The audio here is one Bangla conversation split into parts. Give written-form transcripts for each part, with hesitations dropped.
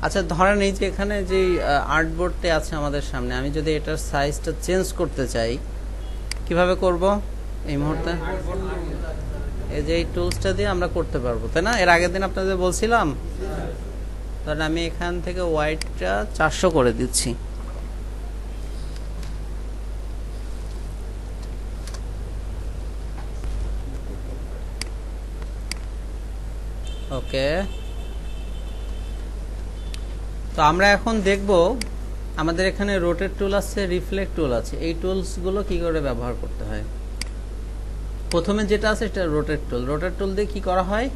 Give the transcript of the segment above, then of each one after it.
আচ্ছা ধরেন এই যে এখানে যে আর্টবোর্ডটি আছে আমাদের সামনে, আমি যদি এটার সাইজটা চেঞ্জ করতে চাই কিভাবে করব এই মুহূর্তে? এই যে এই টুলসটা দিয়ে আমরা করতে পারবো, তাই না? এর আগের দিন আপনাদের বলছিলাম। ধরেন আমি এখান থেকে হোয়াইটটা 400 করে দিচ্ছি। ওকে, তো আমরা এখন দেখব আমাদের এখানে রোটেট টুল আছে, রিফ্লেক্ট টুল আছে, এই টুলসগুলো কি করে ব্যবহার করতে হয়। প্রথমে যেটা আছে সেটা রোটেট টুল। রোটেট টুল দিয়ে কি করা হয়?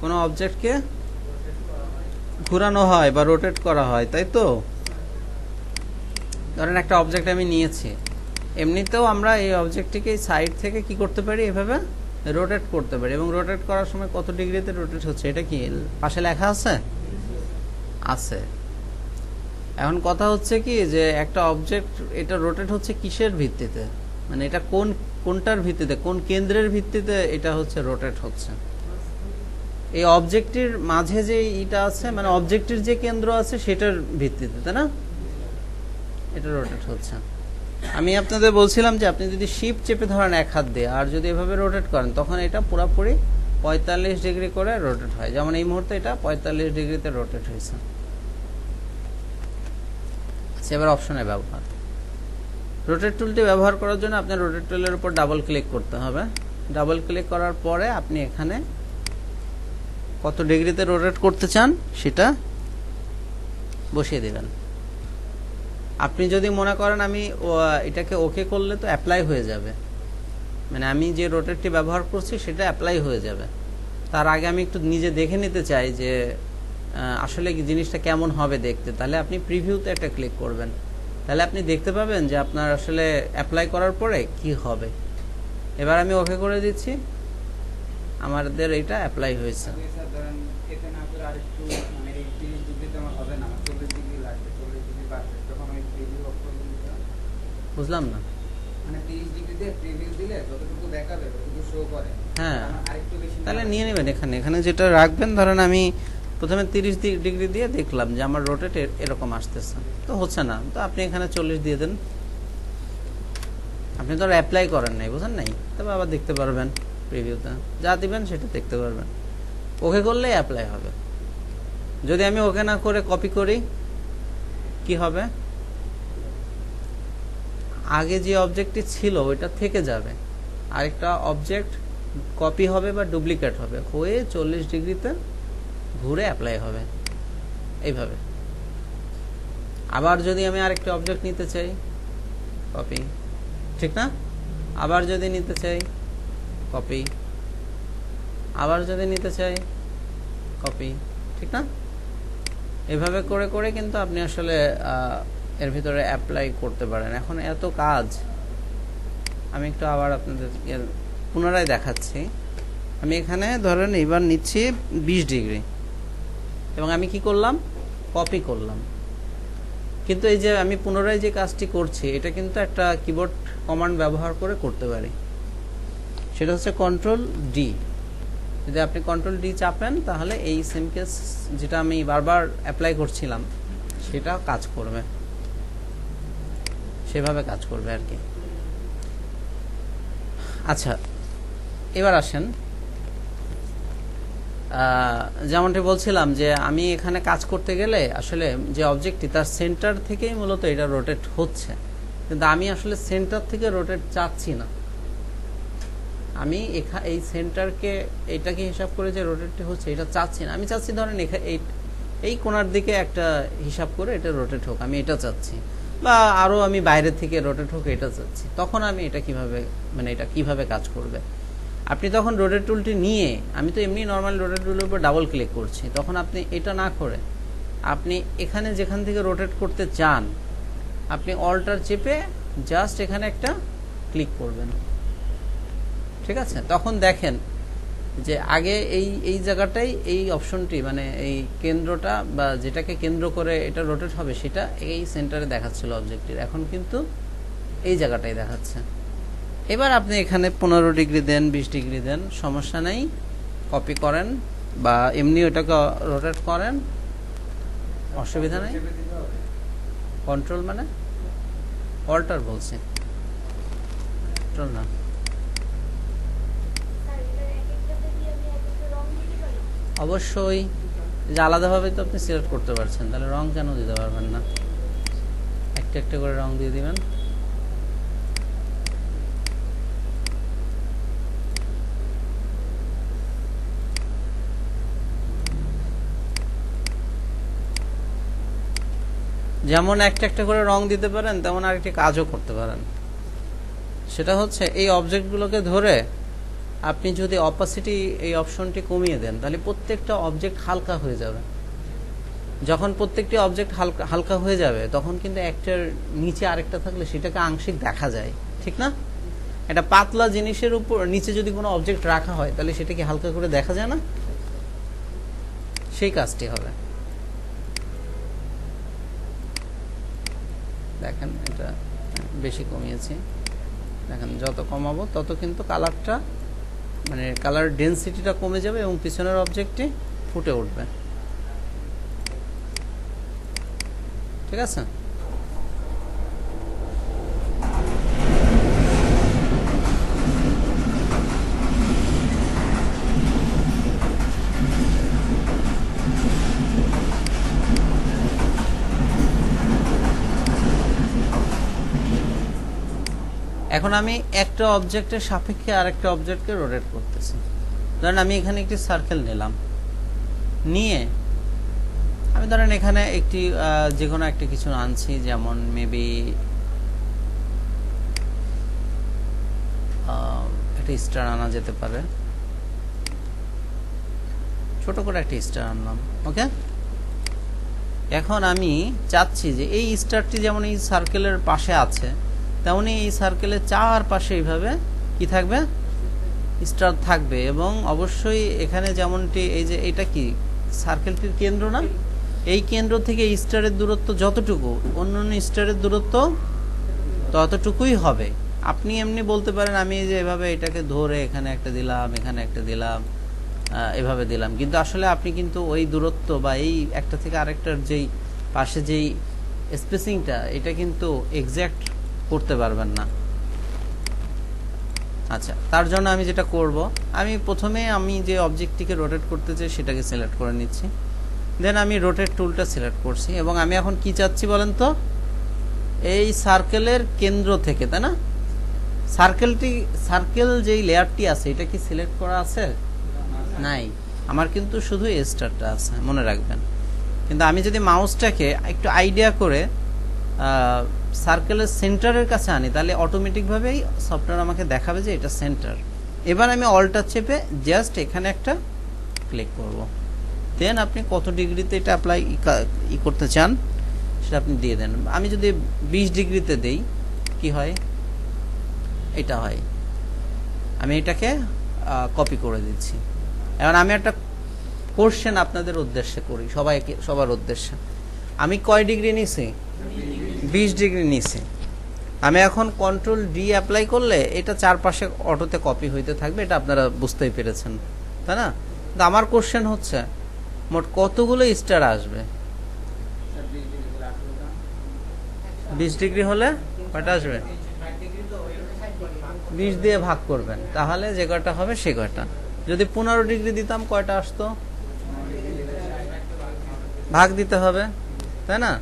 কোনো অবজেক্টকে ঘোরানো হয় বা রোটেট করা হয়, তাই তো? ধরেন একটা অবজেক্ট আমি নিয়েছি, এমনিতেও আমরা এই অবজেক্টটিকে সাইড থেকে কি করতে পারি, এভাবে রোটেট করতে পারি। এবং রোটেট করার সময় কত ডিগ্রিতে রোটেট হচ্ছে এটা কি পাশে লেখা আছে? আছে। এখন কথা হচ্ছে কি যে একটা অবজেক্ট এটা রোটেট হচ্ছে কিসের ভিত্তিতে, মানে এটা কোনটার ভিত্তিতে, কোন কেন্দ্রের ভিত্তিতে এটা হচ্ছে রোটেট হচ্ছে? এই অবজেক্টের মাঝে যে এটা আছে, মানে অবজেক্টের যে কেন্দ্র আছে সেটার ভিত্তিতে, তাই না? এটা রোটেট হচ্ছে। আমি আপনাদের বলছিলাম যে আপনি যদি শিফট চেপে ধরেন এক হাত দিয়ে আর যদি এভাবে রোটেট করেন তখন এটা পুরোপুরি 45 ডিগ্রি করে রোটেট হয়। যেমন এই মুহূর্তে এটা 45 ডিগ্রিতে রোটেট হয়েছে। এবার অপশনের ব্যবহার। রোটেট টুলটি ব্যবহার করার জন্য আপনার রোটেট টুলের উপর ডাবল ক্লিক করতে হবে। ডাবল ক্লিক করার পরে আপনি এখানে কত ডিগ্রিতে রোটেট করতে চান সেটা বসিয়ে দেবেন। আপনি যদি মনে করেন আমি এটাকে ওকে করলে তো অ্যাপ্লাই হয়ে যাবে, মানে আমি যে রোটেটটি ব্যবহার করছি সেটা অ্যাপ্লাই হয়ে যাবে, তার আগে আমি একটু নিজে দেখে নিতে চাই যে আসলে জিনিসটা কেমন হবে দেখতে, তাহলে আপনি প্রিভিউতে একটা ক্লিক করবেন, তাহলে আপনি দেখতে পাবেন যে আপনার আসলে অ্যাপ্লাই করার পরে কি হবে। এবার আমি ওকে করে দিচ্ছি, আমাদের এটা অ্যাপ্লাই হয়েছে। বুঝলাম না। হ্যাঁ, তাহলে নিয়ে নেবেন। এখানে যেটা রাখবেন, ধরেন আমি প্রথমে 30 ডিগ্রি দিয়ে দেখলাম যে আমার রোটেট এরকম আসতেছে, তো হচ্ছে না, তো আপনি এখানে 40 দিয়ে দেন। আপনি তো অ্যাপ্লাই করেন নাই, বুঝেন নাই, তবে আবার দেখতে পারবেন প্রিভিউতে, যা দিবেন সেটা দেখতে পারবেন। ওকে করলে অ্যাপ্লাই হবে। যদি আমি ওকে না করে কপি করি কি হবে? আগে যে অবজেক্টটি ছিল ওইটা থেকে যাবে, আরেকটা অবজেক্ট কপি হবে বা ডুপ্লিকেট হবে, হয়ে 40 ডিগ্রিতে ঘুরে অ্যাপ্লাই হবে এইভাবে। আবার যদি আমি আরেকটা অবজেক্ট নিতে চাই, কপি, ঠিক না? আবার যদি নিতে চাই কপি, আবার যদি নিতে চাই কপি, ঠিক না? এভাবে করে করে কিন্তু আপনি আসলে এর ভিতরে অ্যাপ্লাই করতে পারেন। এখন এত কাজ, আমি একটু আবার আপনাদের পুনরায় দেখাচ্ছি। আমি এখানে ধরেন এবার নিচ্ছি 20 ডিগ্রি এবং আমি কি করলাম, কপি করলাম। কিন্তু এই যে আমি পুনরায় যে কাজটি করছি এটা কিন্তু একটা কিবোর্ড কমান্ড ব্যবহার করে করতে পারি, সেটা হচ্ছে কন্ট্রোল ডি। যদি আপনি কন্ট্রোল ডি চাপেন তাহলে এই সেম কেস যেটা আমি বারবার অ্যাপ্লাই করছিলাম সেটা কাজ করবে, সেভাবে কাজ করবে আর কি। আচ্ছা, এবার আসেন, যেমনটি বলছিলাম যে আমি এখানে কাজ করতে গেলে আসলে যে অবজেক্টটি তার সেন্টার থেকেই মূলত এটা রোটেট হচ্ছে, কিন্তু আমি আসলে সেন্টার থেকে রোটেট চাচ্ছি না। আমি এই সেন্টারকে এটাকে হিসাব করে যে রোটেটটি হচ্ছে এটা চাচ্ছি না। আমি চাচ্ছি ধরেন এই কোণার দিকে একটা হিসাব করে এটা রোটেট হোক, আমি এটা চাচ্ছি, বা আরও আমি বাইরে থেকে রোটেট হোক এটা চাচ্ছি। তখন আমি এটা কিভাবে, মানে এটা কিভাবে কাজ করবে? আপনি তখন রোটেট টুলটি নিয়ে, আমি তো এমনি নর্মাল রোটেট টুলের উপর ডাবল ক্লিক করছি, তখন আপনি এটা না করে আপনি এখানে যেখান থেকে রোটেট করতে চান আপনি অল্টার চেপে জাস্ট এখানে একটা ক্লিক করবেন, ঠিক আছে? তখন দেখেন যে আগে এই জায়গাটাই এই অপশনটি, মানে এই কেন্দ্রটা বা যেটাকে কেন্দ্র করে এটা রোটেট হবে সেটা এই সেন্টারে দেখাচ্ছিল অবজেক্টের, এখন কিন্তু এই জায়গাটাই দেখাচ্ছে। এবার আপনি এখানে 15 ডিগ্রি দেন, 20 ডিগ্রি দেন, সমস্যা নেই, কপি করেন বা এমনি ওটাকে রোটেট করেন, অসুবিধা নেই। কন্ট্রোল মানে অল্টার বলছি, কন্ট্রোল না। অবশ্যই, যে আলাদাভাবে তো আপনি সিলেক্ট করতে পারছেন, তাহলে রং কেন দিতে পারবেন না? একটা একটা করে রং দিয়ে দিবেন। যেমন একটা একটা করে রং দিতে পারেন, তেমন আরেকটি কাজও করতে পারেন। সেটা হচ্ছে এই অবজেক্টগুলোকে ধরে আপনি যদি অপাসিটি এই অপশনটি কমিয়ে দেন, তাহলে প্রত্যেকটা অবজেক্ট হালকা হয়ে যাবে। যখন প্রত্যেকটি অবজেক্ট হালকা হয়ে যাবে, তখন কিন্তু একটার নিচে আরেকটা থাকলে সেটাকে আংশিক দেখা যায়, ঠিক না? একটা পাতলা জিনিসের উপর নিচে যদি কোনো অবজেক্ট রাখা হয়, তাহলে সেটাকে হালকা করে দেখা যায় না? সেই কাজটি হবে। দেখেন এটা বেশি কমিয়েছি, দেখেন যত কমাবো তত কিন্তু কালারটা, মানে কালার ডেনসিটিটা কমে যাবে এবং পিছনের অবজেক্টটি ফুটে উঠবে। ঠিক আছে? এখন আমি একটা অবজেক্টের সাপেক্ষে আরেকটা অবজেক্টকে রোটেট করতেছি। ধরেন আমি এখানে একটি সার্কেল নিলাম, নিয়ে আমি ধরেন এখানে একটি যে কোনো একটা কিছু আনছি, যেমন মেবি একটা স্টার আনা যেতে পারে, ছোট করে একটা স্টার আনলাম। ওকে, এখন আমি চাচ্ছি যে এই স্টারটি যেমন এই সার্কেলের পাশে আছে, তেমনি এই সার্কেলের চারপাশে এইভাবে কি থাকবে, স্টার থাকবে। এবং অবশ্যই এখানে যেমনটি এই যে এটা কি সার্কেলটির কেন্দ্র না, এই কেন্দ্র থেকে স্টারের দূরত্ব যতটুকু, অন্য স্টারের দূরত্ব ততটুকুই হবে। আপনি এমনি বলতে পারেন আমি যে এভাবে এটাকে ধরে এখানে একটা দিলাম, এখানে একটা দিলাম, এভাবে দিলাম, কিন্তু আসলে আপনি কিন্তু ওই দূরত্ব বা এই একটা থেকে আরেকটার যেই পাশে যেই স্পেসিংটা, এটা কিন্তু এক্সাক্ট করতে পারবেন না। আচ্ছা, তার জন্য আমি যেটা করব, আমি প্রথমে আমি যে অবজেক্টটিকে রোটেট করতে চাই সেটাকে সিলেক্ট করে নিচ্ছি, দেন আমি রোটেট টুলটা সিলেক্ট করছি, এবং আমি এখন কি চাচ্ছি বলেন তো, এই সার্কেলের কেন্দ্র থেকে, তাই না? সার্কেল যেই লেয়ারটি আছে এটা কি সিলেক্ট করা আছে? নাই, আমার কিন্তু শুধু স্টারটা আছে, মনে রাখবেন। কিন্তু আমি যদি মাউসটাকে একটু আইডিয়া করে সার্কেলের সেন্টারের কাছে আনি, তাহলে অটোমেটিকভাবেই সফটওয়্যার আমাকে দেখাবে যে এটা সেন্টার। এবার আমি অল্টার চেপে জাস্ট এখানে একটা ক্লিক করব, দেন আপনি কত ডিগ্রিতে এটা অ্যাপ্লাই করতে চান সেটা আপনি দিয়ে দেন। আমি যদি 20 ডিগ্রিতে দেই, কি হয়? এটা হয়। আমি এটাকে কপি করে দিচ্ছি। এখন আমি একটা কোশ্চেন আপনাদের উদ্দেশ্যে করি, সবার উদ্দেশ্যে। আমি কয় ডিগ্রি নিছি? 20 ডিগ্রি নিছি। আমি এখন কন্ট্রোল ডি অ্যাপ্লাই করলে এটা চারপাশে অটোতে কপি হইতে থাকবে, এটা আপনারা বুঝতেই পেরেছেন, তাই না? কিন্তু আমার কোশ্চেন হচ্ছে মোট কতগুলো স্টার আসবে? 20 ডিগ্রি হলে কয়টা আসবে? 20 দিয়ে ভাগ করবেন, তাহলে যে কয়টা হবে সে কয়টা। যদি 15 ডিগ্রি দিতাম কয়টা আসতো? ভাগ দিতে হবে, তাই না?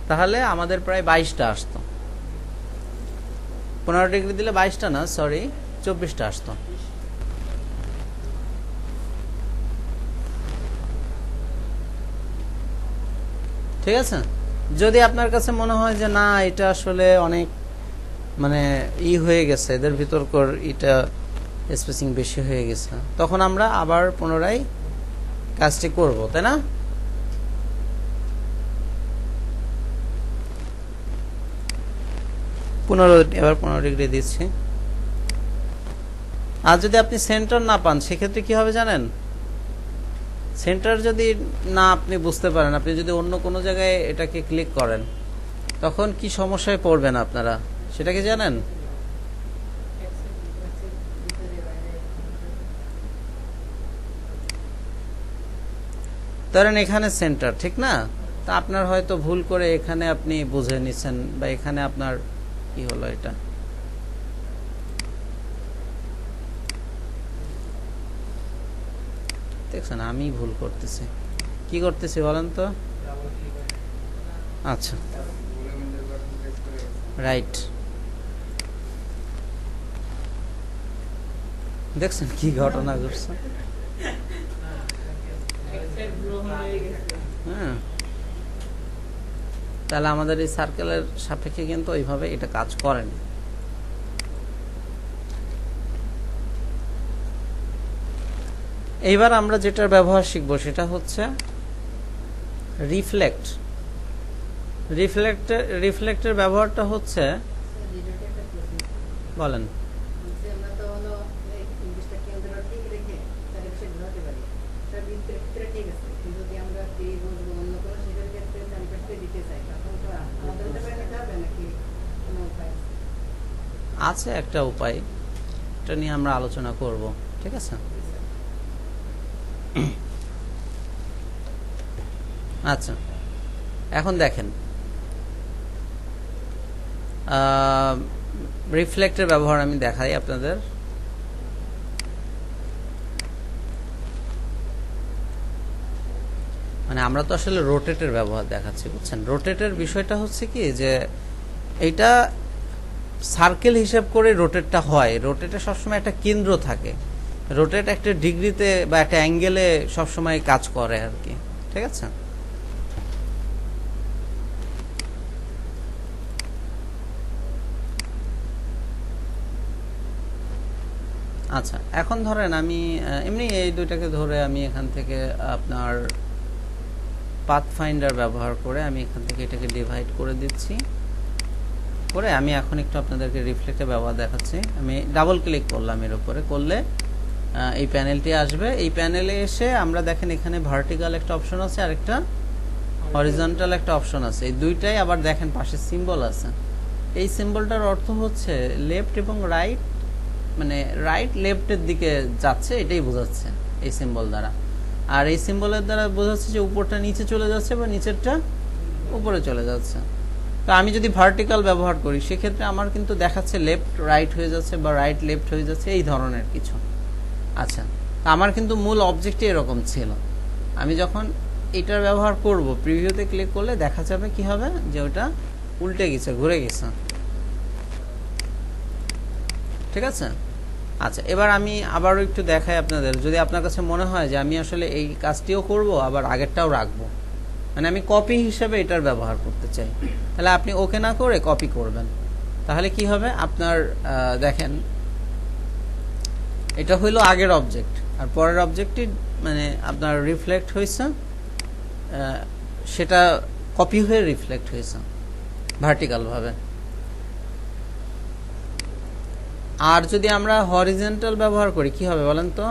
তাহলে আমাদের প্রায় 22টা আসতো। 15 ডিগ্রি দিলে 22টা না, সরি 24টা আসতো। ঠিক আছে? যদি আপনার কাছে মনে হয় যে না, এটা আসলে অনেক মানে হয়ে গেছে, এদের ভিতরকার এটা স্পেসিং বেশি হয়ে গেছে, তখন আমরা আবার পুনরায় কাজটি করব, তাই না? এবার 15 ডিগ্রি দিচ্ছি। আর যদি আপনি সেন্টার না পান, সেক্ষেত্রে কি হবে জানেন? সেন্টার যদি না আপনি বুঝতে পারেন, আপনি যদি অন্য কোনো জায়গায় এটাকে ক্লিক করেন, তখন কি সমস্যায় পড়বেন আপনারা সেটা কি জানেন? ধরেন এখানে সেন্টার, ঠিক না? তা আপনার হয়তো ভুল করে এখানে আপনি বুঝে নিছেন, বা এখানে আপনার কি হলো, এটা দেখছেন আমি ভুল করতেছি। কি করতেছি বলেন তো? আচ্ছা, রাইট, দেখছেন কি ঘটনা ঘটছে। হ্যাঁ, তাহলে আমাদের এই সার্কেলের সাপেক্ষে কিন্তু ওইভাবে এটা কাজ করেনি। এইবার আমরা যেটার ব্যবহার শিখব সেটা হচ্ছে রিফ্লেক্ট। রিফ্লেক্টের ব্যবহারটা হচ্ছে, বলেন। আছে একটা উপায়, এটা নিয়ে আমরা আলোচনা করব, ঠিক আছে? আচ্ছা, এখন দেখেন রিফ্লেক্টের ব্যবহার আমি দেখাই আপনাদের। মানে আমরা তো আসলে রোটেটের ব্যবহার দেখাচ্ছি, বুঝছেন? রোটেটের বিষয়টা হচ্ছে কি, যে এইটা সার্কেল হিসেব করে রোটেটটা হয়। রোটেটে সবসময় একটা কেন্দ্র থাকে, রোটেট একটা ডিগ্রিতে বা একটা অ্যাঙ্গেলে সবসময় কাজ করে আর কি, ঠিক আছে? আচ্ছা, এখন ধরেন আমি এমনি এই দুইটাকে ধরে আমি এখান থেকে আপনার পাথ ফাইন্ডার ব্যবহার করে আমি এখান থেকে এটাকে ডিভাইড করে দিচ্ছি, করে আমি এখন একটু আপনাদেরকে রিফ্লেক্টের ব্যবহার দেখাচ্ছি। আমি ডাবল ক্লিক করলাম এর উপরে, করলে এই প্যানেলটি আসবে। এই প্যানেলে এসে আমরা দেখেন এখানে ভার্টিক্যাল একটা অপশন আছে আর একটা হরিজন্টাল একটা অপশন আছে। এই দুইটাই আবার দেখেন পাশে সিম্বল আছে। এই সিম্বলটার অর্থ হচ্ছে লেফট এবং রাইট, মানে রাইট লেফটের দিকে যাচ্ছে, এটাই বোঝাচ্ছে এই সিম্বল দ্বারা। আর এই সিম্বলের দ্বারা বোঝাচ্ছে যে উপরটা নিচে চলে যাচ্ছে বা নিচেরটা উপরে চলে যাচ্ছে। তো আমি যদি ভার্টিক্যাল ব্যবহার করি সেক্ষেত্রে আমার কিন্তু দেখাচ্ছে লেফট রাইট হয়ে যাচ্ছে বা রাইট লেফট হয়ে যাচ্ছে, এই ধরনের কিছু। আচ্ছা, আমার কিন্তু মূল অবজেক্টই এরকম ছিল। আমি যখন এটার ব্যবহার করব, প্রিভিউতে ক্লিক করলে দেখা যাবে কি হবে, যে ওটা উল্টে গেছে, ঘুরে গেছে, ঠিক আছে? আচ্ছা, এবার আমি আবারও একটু দেখাই আপনাদের, যদি আপনার কাছে মনে হয় যে আমি আসলে এই কাজটিও করব আবার আগেরটাও রাখবো, মানে আমি কপি হিসেবে এটার ব্যবহার করতে চাই, তাহলে আপনি ওকে না করে কপি করবেন। তাহলে কি হবে আপনার, দেখেন এটা হইলো আগের অবজেক্ট, আর পরের অবজেক্টটি মানে আপনার রিফ্লেক্ট হয়েছে, সেটা কপি হয়ে রিফ্লেক্ট হয়েছে ভার্টিক্যাল ভাবে। আর যদি আমরা হরিজন্টাল ব্যবহার করি কি হবে বলেন তো?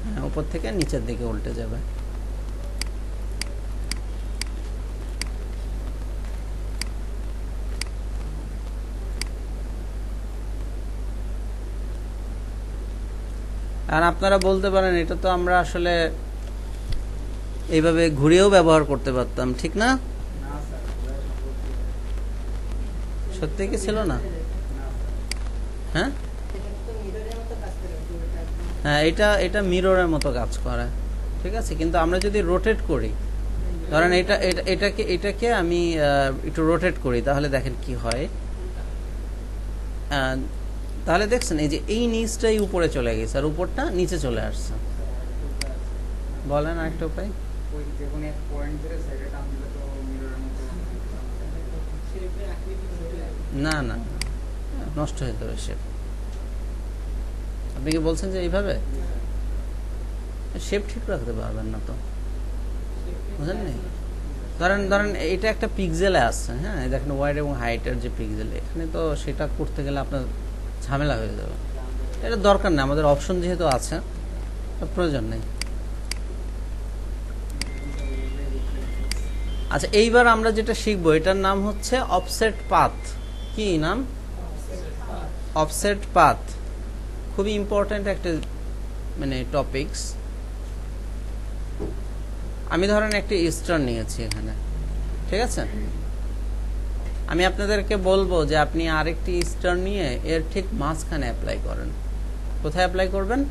হ্যাঁ, উপর থেকে নিচের দিকে উল্টে যাবে। আর আপনারা বলতে পারেন এটা তো আমরা আসলে এইভাবে ঘুরিয়েও ব্যবহার করতে পারতাম, ঠিক না? সত্যি কি ছিল না? হ্যাঁ হ্যাঁ, এটা মিররের মতো কাজ করে, ঠিক আছে? কিন্তু আমরা যদি রোটেট করি, ধরেন এটাকে আমি একটু রোটেট করি, তাহলে দেখেন কি হয়। তাহলে দেখছেন এই যে এই নিচটাই উপরে চলে গেছে আর উপরটা নিচে চলে আসছে। বলেন আরেকটা উপায়। না না, নষ্ট হয়ে যাবে শেপ। আপনি কি বলছেন যে এইভাবে শেপ ঠিক রাখতে পারবেন না তো, বুঝলেন? ধরেন এটা একটা পিক্সেলে আসছে, হ্যাঁ, দেখেন ওয়াইড এবং হাইটের যে পিক্সেল, এখানে তো সেটা করতে গেলে আপনার ঝামেলা হয়ে যাবে। এটা দরকার নেই, আমাদের অপশন যেহেতু আছে প্রয়োজন নেই। আচ্ছা, এইবার আমরা যেটা শিখবো এটার নাম হচ্ছে অফসেট পাথ। কি নাম? Offset path. খুবই ইম্পর্ট্যান্ট একটা মানে টপিকস। আমি ধরেন একটি স্টার নিয়েছি এখানে, ঠিক আছে? আমি আপনাদেরকে বলবো যে আপনি আরেকটি স্টার নিয়ে এর ঠিক মাঝখানে অ্যাপ্লাই করেন। কোথায় অ্যাপ্লাই করবেন?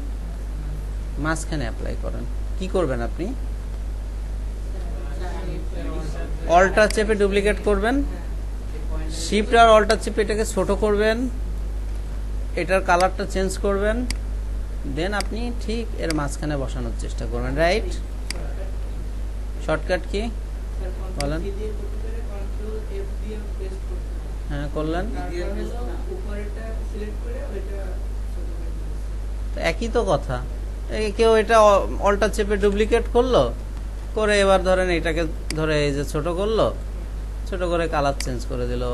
মাঝখানে অ্যাপ্লাই করেন। কি করবেন আপনি? অল্টার চেপে ডুপ্লিকেট করবেন, শিফট আর অল্টার চেপে এটাকে ছোট করবেন, এটার কালারটা চেঞ্জ করবেন, দেন আপনি ঠিক এর মাঝখানে বসানোর চেষ্টা করবেন। রাইট? শর্টকাট কি বলেন? হ্যাঁ, করলেন। একই তো কথা। কেউ এটা অল্টার চেপে ডুপ্লিকেট করলো, করে এবার ধরেন এটাকে ধরে এই যে ছোট করলো, ছোট করে কালার চেঞ্জ করে দিল,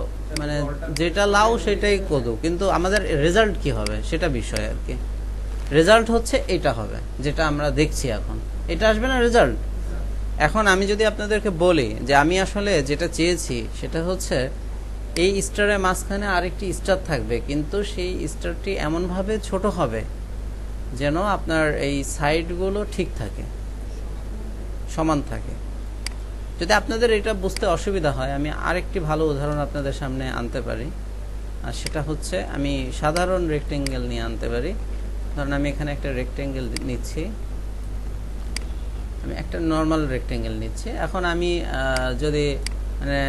মানে যেটা লাউ সেটাই কদু, কিন্তু আমাদের রেজাল্ট কি হবে সেটা বিষয় আর কি। রেজাল্ট হচ্ছে এটা হবে যেটা আমরা দেখছি এখন, এটা আসবে না রেজাল্ট। এখন আমি যদি আপনাদেরকে বলি যে আমি আসলে যেটা চেয়েছি সেটা হচ্ছে এই স্টারের মাঝখানে আরেকটি স্টার থাকবে, কিন্তু সেই স্টারটি এমনভাবে ছোট হবে যেন আপনার এই সাইডগুলো ঠিক থাকে, সমান থাকে। যদি আপনাদের এটা বুঝতে অসুবিধা হয়, আমি আরেকটি ভালো উদাহরণ আপনাদের সামনে আনতে পারি, আর সেটা হচ্ছে আমি সাধারণ রেক্টেঙ্গেল নিয়ে আনতে পারি। ধরুন আমি এখানে একটা রেক্টেঙ্গেল নিচ্ছি, আমি একটা নর্মাল রেক্টেঙ্গেল নিচ্ছি। এখন আমি যদি মানে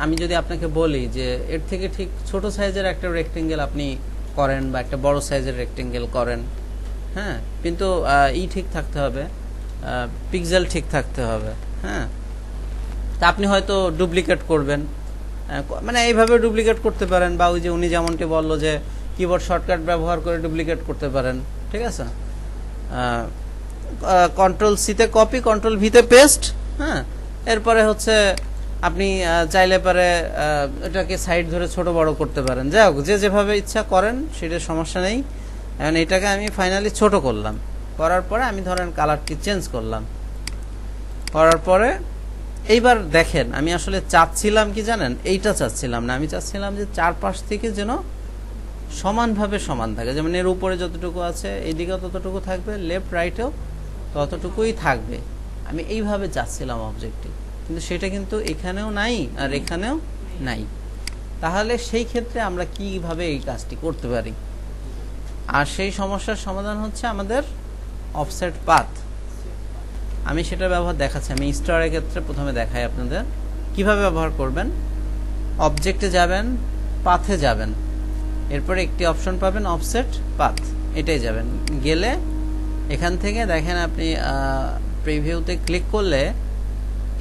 আমি যদি আপনাকে বলি যে এর থেকে ঠিক ছোট সাইজের একটা রেক্টেঙ্গেল আপনি করেন বা একটা বড় সাইজের রেক্টেঙ্গেল করেন, হ্যাঁ, কিন্তু ঠিক থাকতে হবে, পিক্সেল ঠিক থাকতে হবে, হ্যাঁ। তা আপনি হয়তো ডুপ্লিকেট করবেন, মানে এইভাবে ডুপ্লিকেট করতে পারেন, বা ওই যে উনি যেমনটি বললো যে কিবোর্ড শর্টকাট ব্যবহার করে ডুপ্লিকেট করতে পারেন, ঠিক আছে? কন্ট্রোল সিতে কপি, কন্ট্রোল ভিতে পেস্ট, হ্যাঁ। এরপরে হচ্ছে আপনি চাইলে পারে এটাকে সাইড ধরে ছোট বড় করতে পারেন, যাই হোক যে যেভাবে ইচ্ছা করেন সেটা সমস্যা নেই। এখন এটাকে আমি ফাইনালি ছোট করলাম, করার পরে আমি ধরেন কালারটি চেঞ্জ করলাম, করার পরে এইবার দেখেন আমি আসলে চাচ্ছিলাম কি জানেন, এইটা চাচ্ছিলাম না, আমি চাচ্ছিলাম যে চারপাশ থেকে যেন সমানভাবে সমান থাকে, যেমন এর উপরে যতটুকু আছে এইদিকেও ততটুকু থাকবে, লেফট রাইটেও ততটুকুই থাকবে। আমি এইভাবে চাচ্ছিলাম অবজেক্টটি, কিন্তু সেটা কিন্তু এখানেও নাই আর এখানেও নাই। তাহলে সেই ক্ষেত্রে আমরা কিভাবে এই কাজটি করতে পারি? আর সেই সমস্যার সমাধান হচ্ছে আমাদের অফসেট পাথ। আমি সেটা ব্যবহার দেখাচ্ছি। আমি স্টারের ক্ষেত্রে প্রথমে দেখাই আপনাদের কিভাবে ব্যবহার করবেন। অবজেক্টে যাবেন, পাথে যাবেন, এরপরে একটি অপশন পাবেন অফসেট পাথ, এটাই যাবেন। গেলে এখান থেকে দেখেন আপনি প্রিভিউতে ক্লিক করলে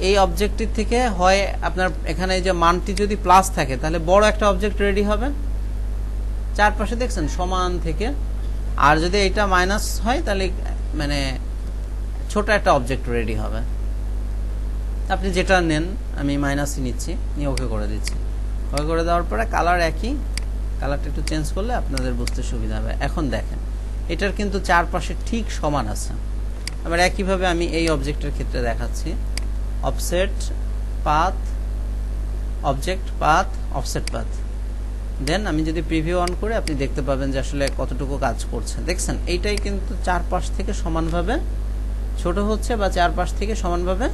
এই অবজেক্টটির থেকে হয় আপনার এখানে যে মানটি যদি প্লাস থাকে তাহলে বড় একটা অবজেক্ট রেডি হবে, চারপাশে দেখছেন সমান থেকে। আর যদি এটা মাইনাস হয় তাহলে মানে ছোট একটা অবজেক্ট রেডি হবে। আপনি যেটা নেন, আমি মাইনাসই নিচ্ছি, নিয়ে ওকে করে দিচ্ছি। ওকে করে দেওয়ার পরে কালার একই, কালারটা একটু চেঞ্জ করলে আপনাদের বুঝতে সুবিধা হবে। এখন দেখেন এটার কিন্তু চারপাশে ঠিক সমান আছে। আবার একইভাবে আমি এই অবজেক্টের ক্ষেত্রে দেখাচ্ছি, offset path, object path, offset path. Then আমি যদি প্রিভিউ অন করে আপনি দেখতে পাবেন যে আসলে কতটুকু কাজ করছে। দেখছেন এইটাই কিন্তু চারপাশ থেকে সমানভাবে ছোট হচ্ছে বা চারপাশ থেকে সমানভাবে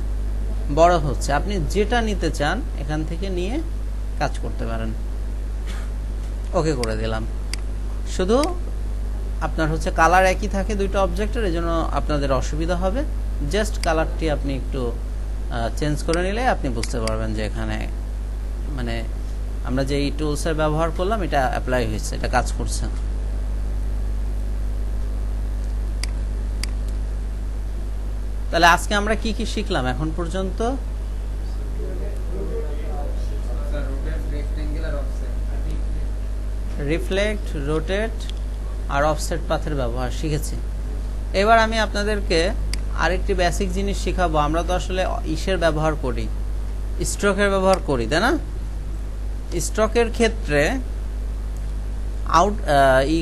বড় হচ্ছে। আপনি যেটা নিতে চান এখান থেকে নিয়ে কাজ করতে পারেন। ওকে করে দিলাম। শুধু আপনার হচ্ছে কালার একই থাকে দুইটা অবজেক্টের, এই জন্য আপনাদের অসুবিধা হবে। জাস্ট কালারটি আপনি একটু চেঞ্জ করে নিলে আপনি বুঝতে পারবেন যে এখানে মানে আমরা যে এই টুলসের ব্যবহার করলাম এটা অ্যাপ্লাই হয়েছে, এটা কাজ করছে। তাহলে আজকে আমরা কি কি শিখলাম এখন পর্যন্ত? রিফ্লেক্ট, রোটেট আর অফসেট পাথের ব্যবহার শিখেছি। এবার আমি আপনাদেরকে আরেকটি বেসিক জিনিস শিখাবো। আমরা তো আসলে ইসের ব্যবহার করি, স্ট্রোকের ব্যবহার করি, তাই না? স্ট্রোকের ক্ষেত্রে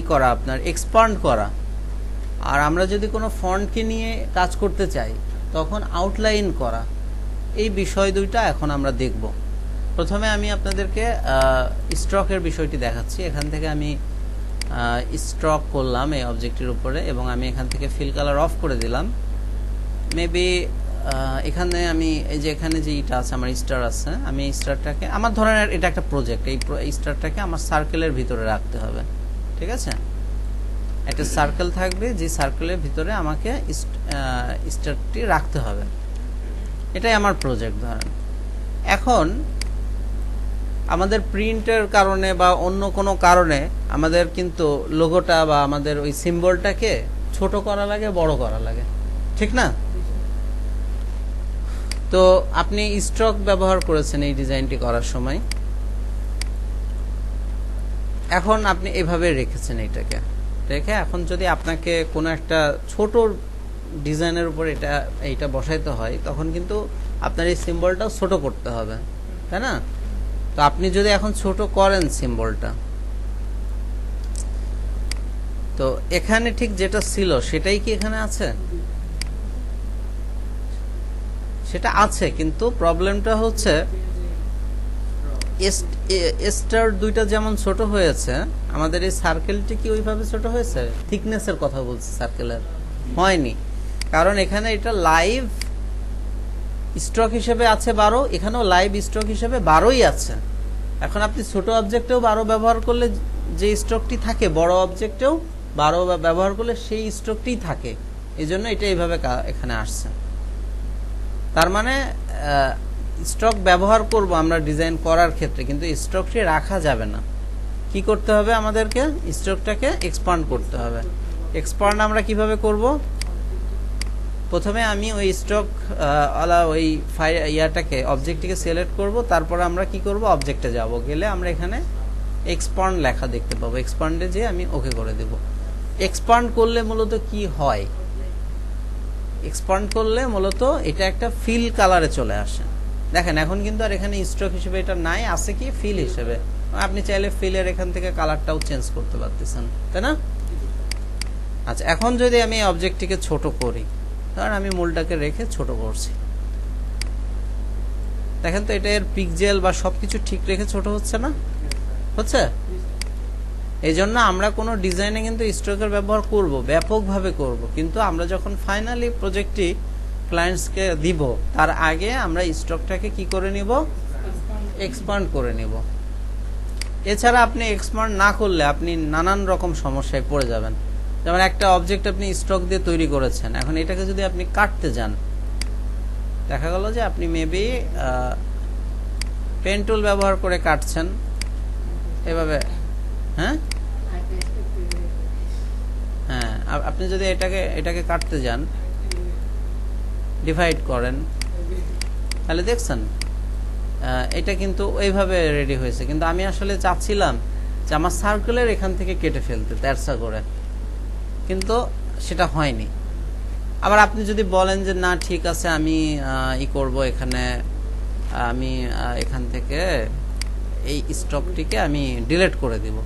করা আপনার এক্সপান্ড করা, আর আমরা যদি কোনো ফন্টকে নিয়ে কাজ করতে চাই তখন আউটলাইন করা, এই বিষয় দুইটা এখন আমরা দেখব। প্রথমে আমি আপনাদেরকে স্ট্রোকের বিষয়টি দেখাচ্ছি। এখান থেকে আমি স্ট্রোক করলাম এই অবজেক্টের উপরে এবং আমি এখান থেকে ফিল কালার অফ করে দিলাম। মেবি এখানে আমি এই যে এখানে যে ইটা আছে আমার স্টার আছে, আমি এই স্টারটাকে আমার ধরেন এটা একটা প্রজেক্ট, এই স্টারটাকে আমার সার্কেলের ভিতরে রাখতে হবে, ঠিক আছে? একটা সার্কেল থাকবে, যে সার্কেলের ভিতরে আমাকে স্টারটি রাখতে হবে, এটাই আমার প্রজেক্ট ধরেন। এখন আমাদের প্রিন্টের কারণে বা অন্য কোনো কারণে আমাদের কিন্তু লোগোটা বা আমাদের ওই সিম্বলটাকে ছোট করা লাগে, বড় করা লাগে, ঠিক না? তো আপনি স্ট্রোক ব্যবহার করেছেন এই ডিজাইনটি করার সময়, এখন আপনি এভাবে রেখেছেন এইটাকে রেখে, এখন যদি আপনাকে কোনো একটা ছোট ডিজাইনের উপর এইটা বসাইতে হয়, তখন কিন্তু আপনার এই সিম্বলটাও ছোট করতে হবে, তাই না? তো আপনি যদি এখন ছোট করেন সিম্বলটা, তো এখানে ঠিক যেটা ছিল সেটাই কি এখানে আছে? সেটা আছে, কিন্তু প্রবলেমটা হচ্ছে স্টার দুইটা যেমন ছোট হয়েছে, আমাদের এই সার্কেলটি কি ওইভাবে ছোট হয়েছে? থিকনেসের কথা বলছি, সার্কেলের হয়নি, কারণ এখানে এটা লাইভ স্ট্রোক হিসেবে আছে 12, এখানেও লাইভ স্ট্রোক হিসেবে 12ই আছে। এখন আপনি ছোট অবজেক্টেও 12 ব্যবহার করলে যে স্ট্রোকটি থাকে, বড় অবজেক্টেও 12 ব্যবহার করলে সেই স্ট্রোকটি থাকে, এই জন্য এটা এইভাবে এখানে আসছে। তার মানে স্ট্রোক ব্যবহার করব আমরা ডিজাইন করার ক্ষেত্রে, কিন্তু স্ট্রোকটি রাখা যাবে না। কি করতে হবে আমাদেরকে? স্ট্রোকটাকে এক্সপান্ড করতে হবে। এক্সপান্ড আমরা কিভাবে করব? প্রথমে আমি ওই স্ট্রোক ওই ইয়াটাকে অবজেক্টটিকে সিলেক্ট করব, তারপর আমরা কি করব, অবজেক্টে যাব, গেলে আমরা এখানে এক্সপান্ড লেখা দেখতে পাবো, এক্সপান্ডে যে আমি ওকে করে দেব। এক্সপান্ড করলে মূলত কি হয়? এক্সপান্ড করলে মূলত এটা একটা ফিল কালারে চলে আসে। দেখেন এখন কিন্তু আর এখানে স্ট্রোক হিসেবে এটা নাই, আছে কি ফিল হিসেবে। আপনি চাইলে ফিলের এখান থেকে কালারটাও চেঞ্জ করতে পারতেছেন, তাই না? আচ্ছা, এখন যদি আমি অবজেক্টটিকে ছোট করি, কারণ আমি মূলটাকে রেখে ছোট করছি, দেখেন তো এটা এর পিক্সেল বা সবকিছু ঠিক রেখে ছোট হচ্ছে না? হচ্ছে। এই জন্য আমরা কোনো ডিজাইনে কিন্তু স্ট্রোকের ব্যবহার করব, ব্যাপকভাবে করব, কিন্তু আমরা যখন ফাইনালি প্রজেক্টটি ক্লায়েন্টসকে দিব, তার আগে আমরা স্ট্রোকটাকে কি করে নিব? এক্সপান্ড করে নিব। এছাড়া আপনি এক্সপান্ড না করলে আপনি নানান রকম সমস্যায় পড়ে যাবেন। যেমন একটা অবজেক্ট আপনি স্ট্রোক দিয়ে তৈরি করেছেন, এখন এটাকে যদি আপনি কাটতে যান, দেখা গেল যে আপনি মেবি পেন টুল ব্যবহার করে কাটছেন এভাবে, হ্যাঁ হ্যাঁ, আপনি যদি এটাকে কাটতে যান, ডিভাইড করেন, তাহলে দেখছেন এটা কিন্তু ওইভাবে রেডি হয়েছে, কিন্তু আমি আসলে চাচ্ছিলাম যে আমার সার্কেলের এখান থেকে কেটে ফেলতে তেরসা করে, কিন্তু সেটা হয়নি। আবার আপনি যদি বলেন যে না ঠিক আছে আমি করব, এখানে আমি এখান থেকে এই স্টকটিকে আমি ডিলিট করে দিব,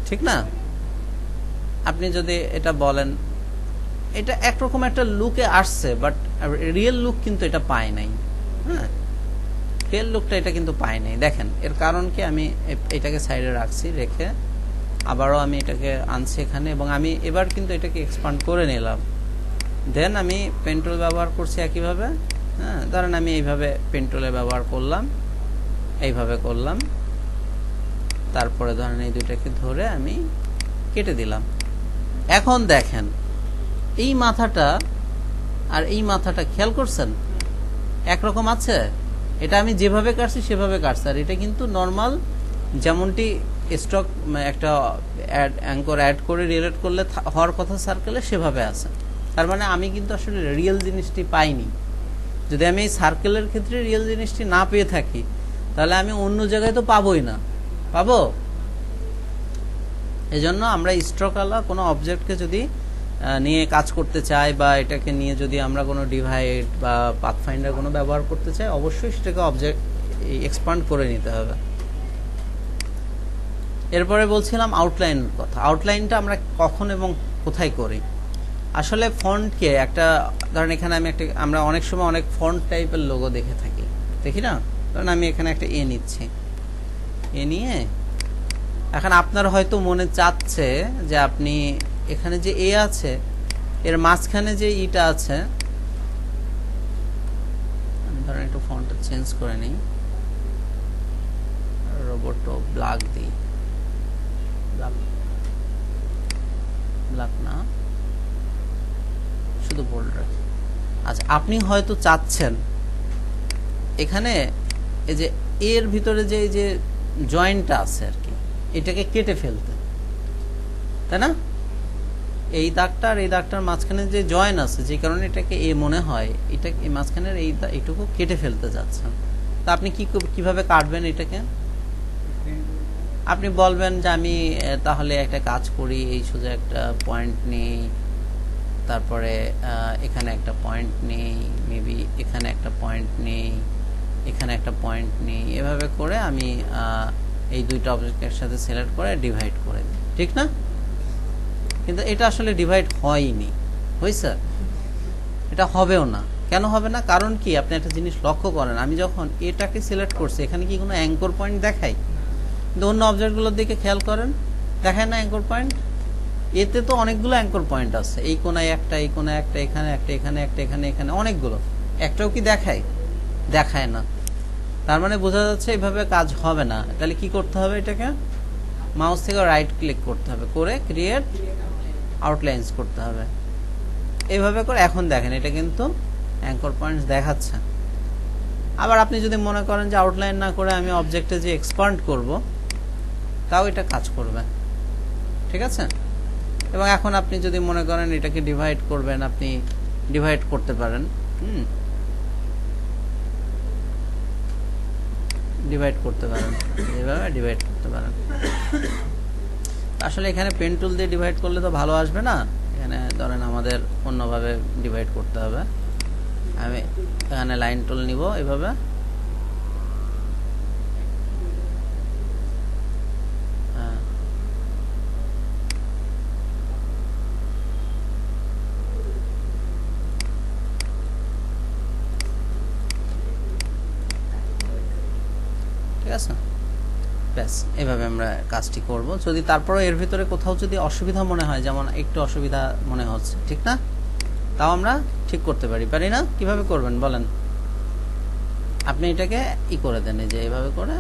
ঠিক না? আপনি যদি এটা বলেন, এটা একরকম একটা লুকে আসছে, বাট রিয়েল লুক কিন্তু এটা পায় নাই। হ্যাঁ, রিয়েল লুকটা এটা কিন্তু পায় নাই। দেখেন এর কারণ কি, আমি এটাকে সাইডে রাখছি, রেখে আবারও আমি এটাকে আনছি এখানে, এবং আমি এবার কিন্তু এটাকে এক্সপান্ড করে নিলাম। দেন আমি পেন টুল ব্যবহার করছি একইভাবে। হ্যাঁ, ধরেন আমি এইভাবে পেন টুলে ব্যবহার করলাম, এইভাবে করলাম, তারপরে ধরেন এই দুইটাকে ধরে আমি কেটে দিলাম। এখন দেখেন এই মাথাটা আর এই মাথাটা খেয়াল করছেন একরকম আছে? এটা আমি যেভাবে কাটছি সেভাবে কাটছি, আর এটা কিন্তু নর্মাল যেমনটি স্টক একটা অ্যাঙ্কর অ্যাড করে রিলেট করলে হওয়ার কথা সার্কেলে সেভাবে আছে। তার মানে আমি কিন্তু আসলে রিয়েল জিনিসটি পাইনি। যদি আমি এই সার্কেলের ক্ষেত্রে রিয়েল জিনিসটি না পেয়ে থাকি, তাহলে আমি অন্য জায়গায় তো পাবোই না, পাবো? এই জন্য আমরা স্ট্রোকওয়ালা কোনো অবজেক্টকে যদি নিয়ে কাজ করতে চাই, বা এটাকে নিয়ে যদি আমরা কোনো ডিভাইড বা পাথফাইন্ডার কোনো ব্যবহার করতে চাই, অবশ্যই সেটাকে অবজেক্ট এক্সপান্ড করে নিতে হবে। এরপরে বলছিলাম আউটলাইনের কথা। আউটলাইনটা আমরা কখন এবং কোথায় করি? আসলে ফন্টকে একটা, ধরেন এখানে আমরা অনেক সময় অনেক ফন্ট টাইপের লোগো দেখে থাকি, দেখি না? ধরেন আমি এখানে একটা এ নিচ্ছি, এ নিয়ে এখন আপনার হয়তো মনে চাচ্ছে যে আপনি এখানে যে এ আছে এর মাঝখানে যে ইটা আছে একটু ফন্টটা চেঞ্জ করে নিই, রোবোটো ব্ল্যাক দিই, ব্ল্যাক না, শুধু বোল্ড রাখি। আচ্ছা, আপনি হয়তো চাচ্ছেন এখানে এই যে এর ভিতরে যে এই যে জয়েন্টটা আছে আর কি, এটাকে কেটে ফেলতে, তাই না? এই দাগটা আর এই দাগটার মাঝখানে যে জয়েন আছে, যে কারণে এটাকে এ মনে হয়, এটা এই মাঝখানের এইটুকু কেটে ফেলতে যাচ্ছেন। তা আপনি কিভাবে কাটবেন এটাকে? আপনি বলবেন যে আমি তাহলে একটা কাজ করি, এই সোজা একটা পয়েন্ট নেই, তারপরে এখানে একটা পয়েন্ট নেই, মেবি এখানে একটা পয়েন্ট নেই, এখানে একটা পয়েন্ট নেই, এভাবে করে আমি এই দুইটা অবজেক্টের সাথে সিলেক্ট করে ডিভাইড করে দিই, ঠিক না? কিন্তু এটা আসলে ডিভাইড হয়নি, হয়েছে? এটা হবেও না। কেন হবে না? কারণ কি, আপনি একটা জিনিস লক্ষ্য করেন, আমি যখন এটাকে সিলেক্ট করছি এখানে কি কোনো অ্যাঙ্কর পয়েন্ট দেখাই? কিন্তু অন্য অবজেক্টগুলোর দিকে খেয়াল করেন, দেখায় না অ্যাঙ্কর পয়েন্ট? এতে তো অনেকগুলো অ্যাঙ্কর পয়েন্ট আছে, এই কোনায় একটা, এই কোনায় একটা, এখানে একটা, এখানে একটা, এখানে এখানে অনেকগুলো, একটাও কি দেখায়? দেখায় না। তার মানে বোঝা যাচ্ছে এভাবে কাজ হবে না। তাহলে কি করতে হবে? এটাকে মাউস থেকে রাইট ক্লিক করতে হবে, করে ক্রিয়েট আউটলাইন্স করতে হবে। এইভাবে করে এখন দেখেন এটা কিন্তু অ্যাঙ্কর পয়েন্টস দেখাচ্ছে। আবার আপনি যদি মনে করেন যে আউটলাইন না করে আমি অবজেক্টে যে এক্সপান্ড করব, তাও এটা কাজ করবে, ঠিক আছে? এবং এখন আপনি যদি মনে করেন এটাকে ডিভাইড করবেন, আপনি ডিভাইড করতে পারেন, ডিভাইড করতে পারেন, এইভাবে ডিভাইড করতে পারেন। আসলে এখানে পেন টুল দিয়ে ডিভাইড করলে তো ভালো আসবে না, এখানে ধরেন আমাদের অন্যভাবে ডিভাইড করতে হবে। আমি এখানে লাইন টুল নিব, এইভাবে ঠিক আছে, ব্যাস এভাবে আমরা কাজটি করব। যদি তারপরে এর ভিতরে কোথাও যদি অসুবিধা মনে হয়, যেমন একটু অসুবিধা মনে হচ্ছে, ঠিক না, তাও আমরা ঠিক করতে পারি না? কিভাবে করবেন বলেন? আপনি এটাকে করে দেন, এই যে এইভাবে করে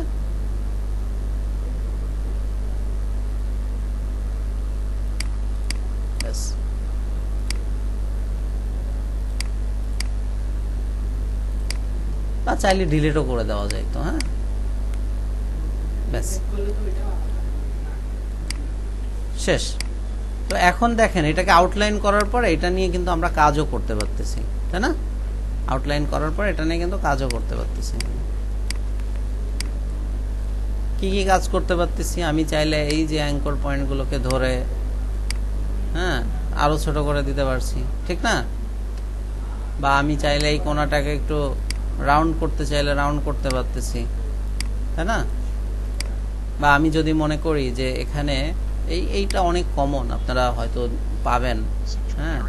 ব্যাস। বা চাইলে ডিলিটও করে দেওয়া যায় তো, হ্যাঁ, ব্যাস শেষ। তো এখন দেখেন এটাকে আউটলাইন করার পরে এটা নিয়ে কিন্তু আমরা কাজও করতে পারতেছি, তাই না? আউটলাইন করার পর এটা নিয়ে কিন্তু কাজও করতে পারতেছি। কি কি কাজ করতে পারতেছি? আমি চাইলে এই যে অ্যাঙ্কর পয়েন্টগুলোকে ধরে আরো ছোট করে দিতে পারছি, ঠিক না? বা আমি চাইলে এই কোণাটাকে একটু রাউন্ড করতে চাইলে রাউন্ড করতে পারতেছি, তাই না? বা আমি যদি মনে করি যে এখানে এইটা অনেক কমন, আপনারা হয়তো পাবেন, হ্যাঁ,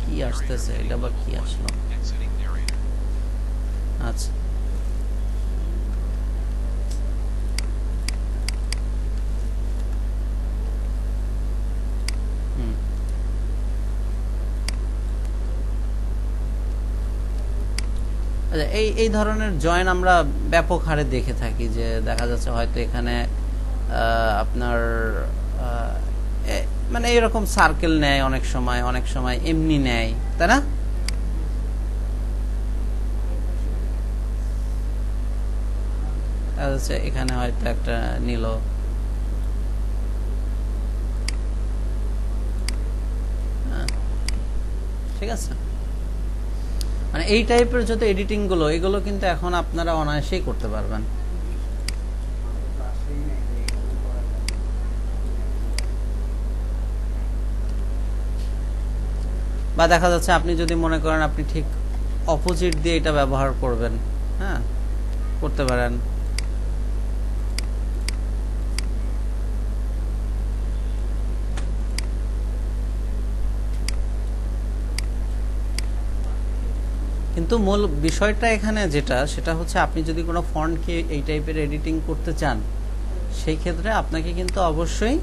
কি আসতেছে এটা, বা কি আসলো? আচ্ছা, আচ্ছা, এই ধরনের জয়েন আমরা ব্যাপক হারে দেখে থাকি, যে দেখা যাচ্ছে হয়তো এখানে আপনার মানে এরকম সার্কেল নেয় অনেক সময় এমনি নেয়, তাই না? এখানে হয়তো একটা নিল, ঠিক আছে? মানে এই টাইপের যত এডিটিং গুলো, এগুলো কিন্তু এখন আপনারা অনায়াসেই করতে পারবেন। বা দেখা যাচ্ছে আপনি যদি মনে করেন আপনি ঠিক অপোজিট দিয়ে এটা ব্যবহার করবেন, হ্যাঁ, করতে পারেন। কিন্তু মূল বিষয়টা এখানে যেটা, সেটা হচ্ছে আপনি যদি কোনো ফন্টকে এই টাইপের এডিটিং করতে চান, সেই ক্ষেত্রে আপনাকে কিন্তু অবশ্যই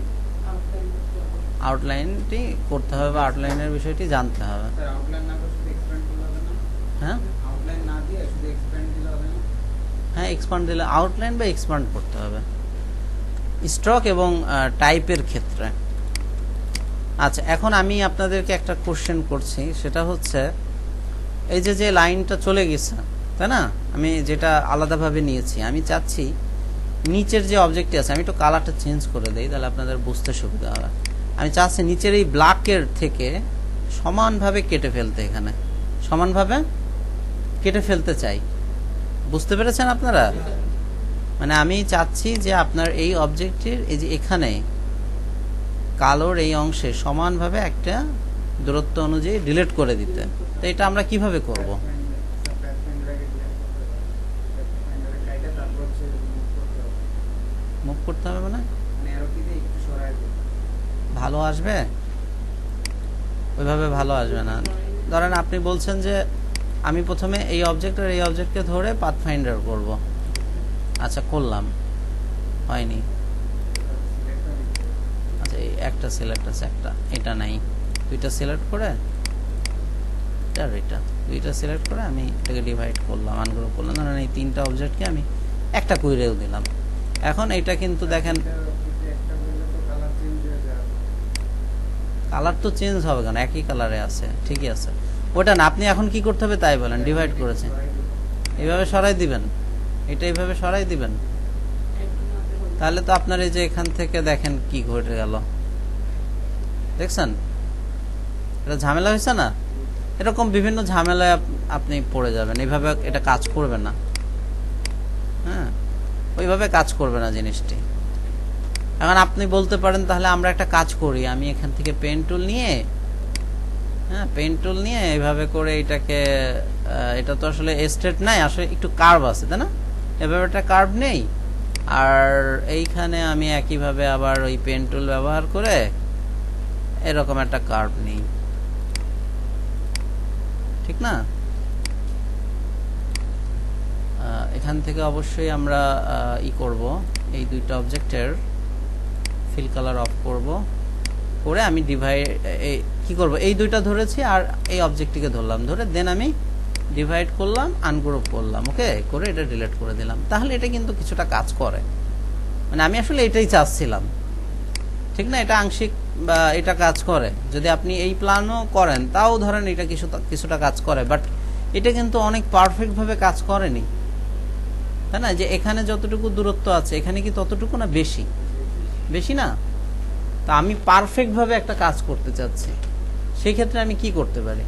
আউটলাইনটি করতে হবে বা আউটলাইনের বিষয়টি জানতে হবে। হ্যাঁ আউটলাইন না দিয়ে শুধু এক্সপ্যান্ড দিলে হবে না? হ্যাঁ এক্সপান্ড দিলে আউটলাইন বা এক্সপান্ড করতে হবে স্ট্রোক এবং টাইপের ক্ষেত্রে। আচ্ছা এখন আমি আপনাদেরকে একটা কোশ্চেন করছি, সেটা হচ্ছে এই যে যে লাইনটা চলে গেছে তাই না, আমি যেটা আলাদাভাবে নিয়েছি, আমি চাচ্ছি নিচের যে অবজেক্টটি আছে, আমি একটু কালারটা চেঞ্জ করে দেই তাহলে আপনাদের বুঝতে সুবিধা হবে। আমি চাচ্ছি নিচের এই ব্ল্যাকের থেকে সমানভাবে কেটে ফেলতে, এখানে সমানভাবে কেটে ফেলতে চাই। বুঝতে পেরেছেন আপনারা? মানে আমি চাচ্ছি যে আপনার এই অবজেক্টের এই যে এখানে কালোর এই অংশে সমানভাবে একটা দূরত্ব অনুযায়ী ডিলিট করে দিতে। তো এটা আমরা কিভাবে করব? মুভ করতে হবে মানে ভালো আসবে? ওইভাবে ভালো আসবে না। ধরেন আপনি বলছেন যে আমি প্রথমে এই অবজেক্ট আর এই অবজেক্টকে ধরে পাথফাইন্ডার করব। আচ্ছা করলাম, হয়নি। আচ্ছা এই একটা সিলেক্ট আছে, একটা এটা নাই, দুইটা সিলেক্ট করে এটা দুইটা সিলেক্ট করে আমি এটাকে ডিভাইড করলাম, আনগ্রুপ করলাম। ধরেন এই তিনটা অবজেক্টকে আমি একটা কইরেও দিলাম। এখন এটা কিন্তু দেখেন কালার তো চেঞ্জ হবে কেন, একই কালারে আছে, ঠিকই আছে। ওটা না, আপনি এখন কি করতে হবে তাই বলেন। ডিভাইড করেছে এইভাবে সরাই দিবেন, এটা এইভাবে সরাই দিবেন, তাহলে তো আপনার এই যে এখান থেকে দেখেন কি ঘটে গেল, দেখছেন? এটা ঝামেলা হয়েছে না? এরকম বিভিন্ন ঝামেলায় আপনি পড়ে যাবেন, এইভাবে এটা কাজ করবে না। হ্যাঁ ওইভাবে কাজ করবে না জিনিসটি। এখন আপনি বলতে পারেন তাহলে আমরা একটা কাজ করি, আমি এখান থেকে পেন টুল নিয়ে, হ্যাঁ পেন টুল নিয়ে এইভাবে করে এটাকে, এটা তো আসলে স্ট্রেট নাই, আসলে একটু কার্ভ আছে তাই না, এভাবে একটা কার্ভ নেই। আর এইখানে আমি একইভাবে আবার ওই পেন টুল ব্যবহার করে এরকম একটা কার্ভ নেই, ঠিক না? এখান থেকে অবশ্যই আমরা ই করব, এই দুইটা অবজেক্টের ফিল কালার অফ করব, করে আমি ডিভাইড কি করব, এই দুইটা ধরেছি আর এই অবজেক্টটিকে ধরলাম, ধরে দেন আমি ডিভাইড করলাম, আনগ্রুপ করলাম, ওকে করে এটা ডিলিট করে দিলাম। তাহলে এটা কিন্তু কিছুটা কাজ করে, মানে আমি আসলে এটাই চাচ্ছিলাম, ঠিক না? এটা আংশিক বা এটা কাজ করে, যদি আপনি এই প্ল্যানও করেন তাও ধরেন এটা কিছুটা কাজ করে, বাট এটা কিন্তু অনেক পারফেক্ট ভাবে কাজ করেনি, তাই না? যে এখানে যতটুকু দূরত্ব আছে এখানে কি ততটুকু না বেশি? বেশি না? তা আমি পারফেক্ট ভাবে একটা কাজ করতে চাচ্ছি, সেই ক্ষেত্রে আমি কি করতে পারি?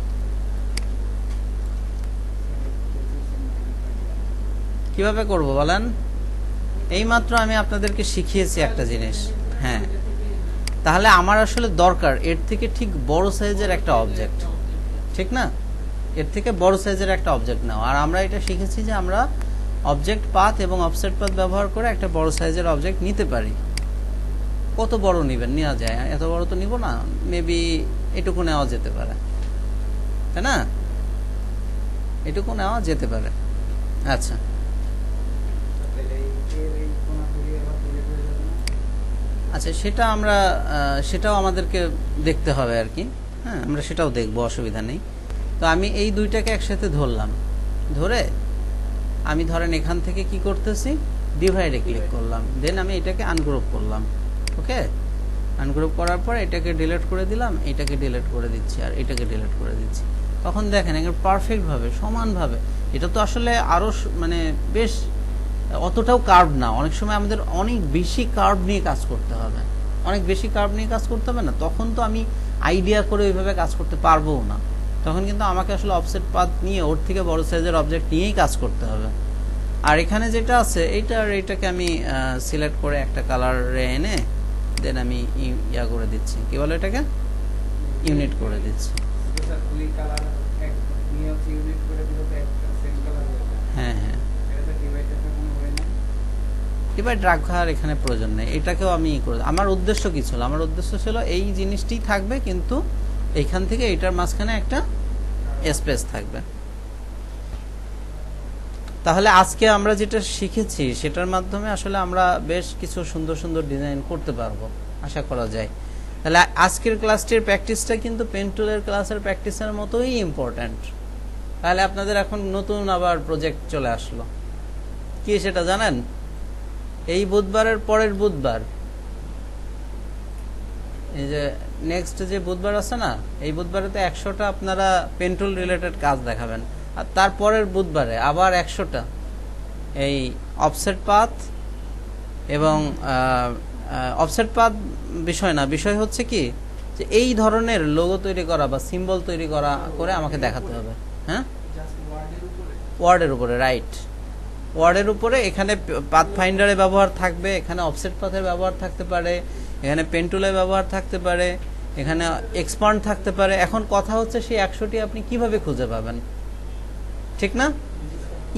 কিভাবে করব বলেন? এইমাত্র আমি আপনাদেরকে শিখিয়েছি একটা জিনিস। হ্যাঁ তাহলে আমার আসলে দরকার এর থেকে ঠিক বড় সাইজের একটা অবজেক্ট, ঠিক না? এর থেকে বড় সাইজের একটা অবজেক্ট নাও। আর আমরা এটা শিখেছি যে আমরা অবজেক্ট পাথ এবং অফসেট পাথ ব্যবহার করে একটা বড় সাইজের অবজেক্ট নিতে পারি। কত বড় নেবেন? নেওয়া যায়, এত বড় তো নিব না, মেবি এটুকু নেওয়া যেতে পারে, তাই না? এটুকু নেওয়া যেতে পারে। আচ্ছা আচ্ছা সেটা আমরা সেটাও আমাদেরকে দেখতে হবে আর কি। হ্যাঁ আমরা সেটাও দেখবো, অসুবিধা নেই। তো আমি এই দুইটাকে একসাথে ধরলাম, ধরে আমি ধরেন এখান থেকে কি করতেছি, ডিভাইডে ক্লিক করলাম, দেন আমি এটাকে আনগ্রুপ করলাম, ওকে। আনগ্রুপ করার পর এটাকে ডিলিট করে দিলাম, এটাকে ডিলিট করে দিচ্ছি আর এটাকে ডিলিট করে দিচ্ছি। তখন দেখেন এখানে পারফেক্ট ভাবে সমানভাবে, এটা তো আসলে আরো মানে বেশ অতটাও কার্ভ না, অনেক সময় আমাদের অনেক বেশি কার্ভ নিয়ে কাজ করতে হবে, অনেক বেশি কার্ভ নিয়ে কাজ করতে হবে না, তখন তো আমি আইডিয়া করে ওইভাবে কাজ করতে পারবো না, তখন কিন্তু আমাকে আসলে অফসেট পাথ নিয়ে ওর থেকে বড় সাইজের অবজেক্ট নিয়েই কাজ করতে হবে। আর এখানে যেটা আছে এইটা আর এইটাকে আমি সিলেক্ট করে একটা কালারে এনে দেন আমি ইয়া করে দিচ্ছি, কি বলে এটাকে, ইউনিট করে দিচ্ছি। হ্যাঁ হ্যাঁ ডিভাইড রাখার এখানে প্রয়োজন নেই, এটাকেও আমি করে, আমার উদ্দেশ্য কি ছিল, আমার উদ্দেশ্য ছিল এই জিনিসটি থাকবে কিন্তু এইখান থেকে এটার মাঝখানে একটা স্পেস থাকবে। তাহলে আজকে আমরা যেটা শিখেছি সেটার মাধ্যমে আসলে আমরা বেশ কিছু সুন্দর সুন্দর ডিজাইন করতে পারবো আশা করা যায়। তাহলে আজকের ক্লাসটির প্র্যাকটিসটা কিন্তু পেন টুলের ক্লাসের প্র্যাকটিসের মতোই ইম্পর্ট্যান্ট, তাহলে আপনাদের এখন নতুন আবার প্রজেক্ট চলে আসলো। কি সেটা জানেন? এই বুধবারের পরের বুধবার, এই যে নেক্সট যে বুধবার আছে না, এই বুধবারে তো 100টা আপনারা পেন্টুল রিলেটেড কাজ দেখাবেন, আর তারপরের বুধবারে আবার 100টা এই অফসেট পাথ এবং অফসেট পাথ বিষয় না, বিষয় হচ্ছে কি যে এই ধরনের লোগো তৈরি করা বা সিম্বল তৈরি করা করে আমাকে দেখাতে হবে। হ্যাঁ, ওয়ার্ডের উপরে, রাইট, ওয়ার্ডের উপরে। এখানে পাথ ফাইন্ডারের ব্যবহার থাকবে, এখানে অফসেট পাথের ব্যবহার থাকতে পারে, এখানে পেন্টুলের ব্যবহার থাকতে পারে, এখানে এক্সপান্ড থাকতে পারে। এখন কথা হচ্ছে সেই 100টি আপনি কিভাবে খুঁজে পাবেন, ঠিক না?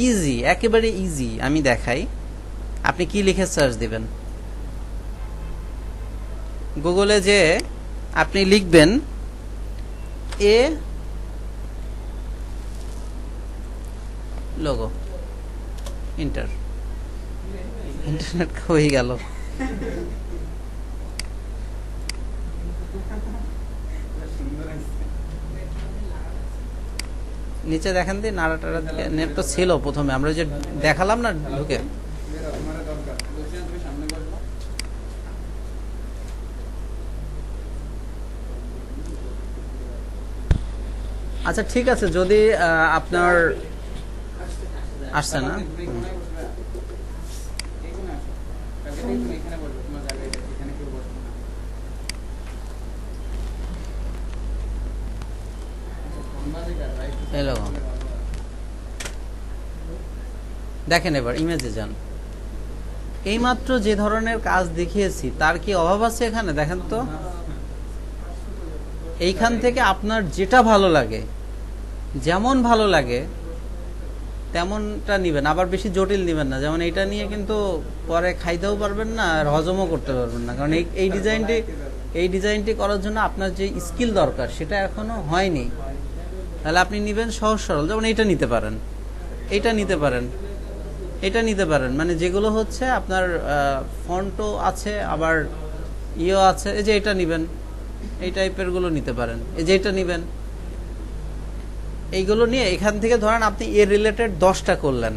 ইজি, একেবারে ইজি। আমি দেখাই, আপনি কি লিখে সার্চ দিবেন গুগলে, যে আপনি লিখবেন এ লোগো, ইন্টারনেট হয়ে গেল। নিচে দেখেন দি নাড়াটাড়া দিকে, নেট তো ছিল প্রথমে, আমরা যে দেখালাম না ঢুকে। আচ্ছা ঠিক আছে, যদি আপনার আসছে না, দেখেন এবার ইমেজে যান। এইমাত্র যে ধরনের কাজ দেখিয়েছি তার কি অভাব আছে এখানে? দেখেন তো, এইখান থেকে আপনার যেটা ভালো লাগে, যেমন ভালো লাগে তেমনটা নিবেন, আবার বেশি জটিল নিবেন না। যেমন এইটা নিয়ে কিন্তু পরে খাইতেও পারবেন না আর হজমও করতে পারবেন না, কারণ এই ডিজাইনটি করার জন্য আপনার যে স্কিল দরকার সেটা এখনো হয়নি। তাহলে আপনি নিবেন সহজ সরল, যেমন এইটা নিতে পারেন, এইটা নিতে পারেন, এটা নিতে পারেন, মানে যেগুলো হচ্ছে আপনার ফন্টও আছে আবার ইও আছে। এই যে এটা নিবেন, এই টাইপের গুলো নিতে পারেন, এই যে এটা নিবেন। এইগুলো নিয়ে এখান থেকে ধরেন আপনি এর রিলেটেড 10টা করলেন,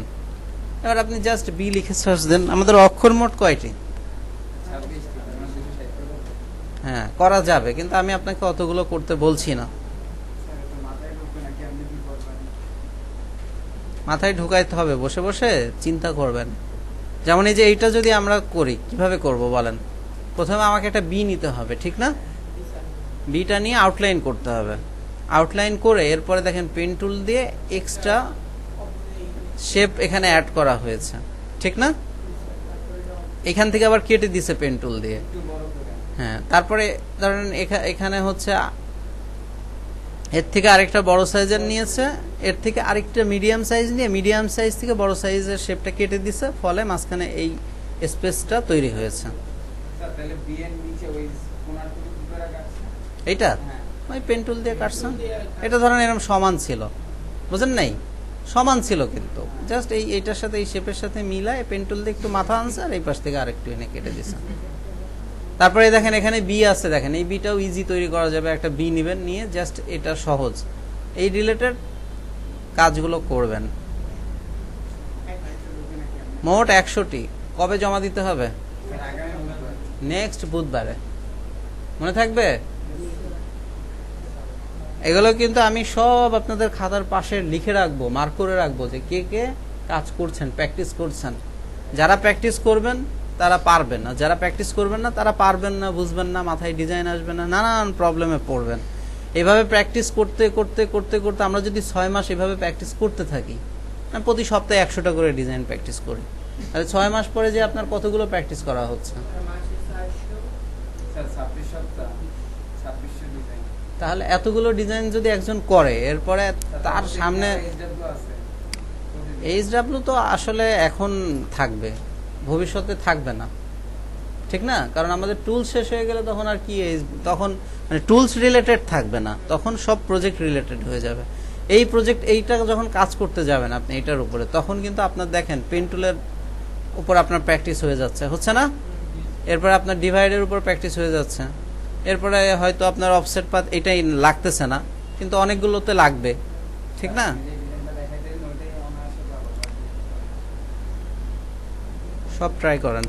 এবার আপনি জাস্ট বি লিখে সার্চ দেন। আমাদের অক্ষর মোট কয়টি? হ্যাঁ, করা যাবে, কিন্তু আমি আপনাকে অতগুলো করতে বলছি না। মাথায় ঢুকাইতে হবে, বসে বসে চিন্তা করবেন। যেমন এই যে এইটা যদি আমরা করি, কিভাবে করব বলেন? প্রথমে আমাকে একটা বি নিতে হবে, ঠিক না? বিটা নিয়ে আউটলাইন করতে হবে, আউটলাইন করে এরপরে দেখেন পেন টুল দিয়ে এক্সট্রা শেপ এখানে অ্যাড করা হয়েছে, ঠিক না? এখান থেকে আবার কেটে দিছে পেন টুল দিয়ে। হ্যাঁ, তারপরে ধরেন এখানে হচ্ছে এর থেকে আরেকটা বড় সাইজের নিয়েছে, এর থেকে আরেকটা মিডিয়াম সাইজ নিয়ে মিডিয়াম সাইজ থেকে বড় সাইজের শেপটা কেটে দিছে, ফলে মাঝখানে এই স্পেসটা তৈরি হয়েছে। এইটা ওই পেন টুল দিয়ে কাটছেন। এটা ধরেন এরকম সমান ছিল, বুঝেন নাই? সমান ছিল, কিন্তু জাস্ট এইটার সাথে এই শেপের সাথে মিলায় পেন টুল দিয়ে একটু মাথা আনছে আর এই পাশ থেকে আরেকটু এনে কেটে দিছে। তারপরে দেখেন এখানে বি আছে, দেখেন এই বিটাও ইজি তৈরি করা যাবে। একটা বি নেবেন, নিয়ে জাস্ট এটা সহজ এই রিলেটেড কাজগুলো করবেন। মোট 100টি। কবে জমা দিতে হবে? নেক্সট বুধবারে, মনে থাকবে? এগুলো কিন্তু আমি সব আপনাদের খাতার পাশে লিখে রাখবো, মার্ক করে রাখবো যে কে কে কাজ করছেন, প্র্যাকটিস করছেন। যারা প্র্যাকটিস করবেন তারা পারবেন না, যারা প্র্যাকটিস করবেন না তারা পারবেন না, বুঝবেন না, মাথায় ডিজাইন আসবে না, নানান প্রবলেমে পড়বেন। এভাবে প্র্যাকটিস করতে করতে করতে করতে আমরা যদি 6 মাস এভাবে প্র্যাকটিস করতে থাকি, প্রতি সপ্তাহে 100টা করে ডিজাইন প্র্যাকটিস করি, তাহলে 6 মাস পরে যে আপনার কতগুলো প্র্যাকটিস করা হচ্ছে? তাহলে এতগুলো ডিজাইন যদি একজন করে, এরপরে তার সামনে এইচডাব্লিউ তো আসলে এখন থাকবে, ভবিষ্যতে থাকবে না, ঠিক না? কারণ আমাদের টুলস শেষ হয়ে গেলে তখন আর কি, তখন মানে টুলস রিলেটেড থাকবে না, তখন সব প্রজেক্ট রিলেটেড হয়ে যাবে। এই প্রজেক্ট এইটা যখন কাজ করতে যাবেন আপনি এটার উপরে, তখন কিন্তু আপনার দেখেন পেন টুলের উপর আপনার প্র্যাকটিস হয়ে যাচ্ছে, হচ্ছে না? এরপরে আপনার ডিভাইডের উপর প্র্যাকটিস হয়ে যাচ্ছে, এরপরে হয়তো আপনার অফসেট পাথ এটাই লাগতেছে না, কিন্তু অনেকগুলোতে লাগবে, ঠিক না? সব ট্রাই করেন।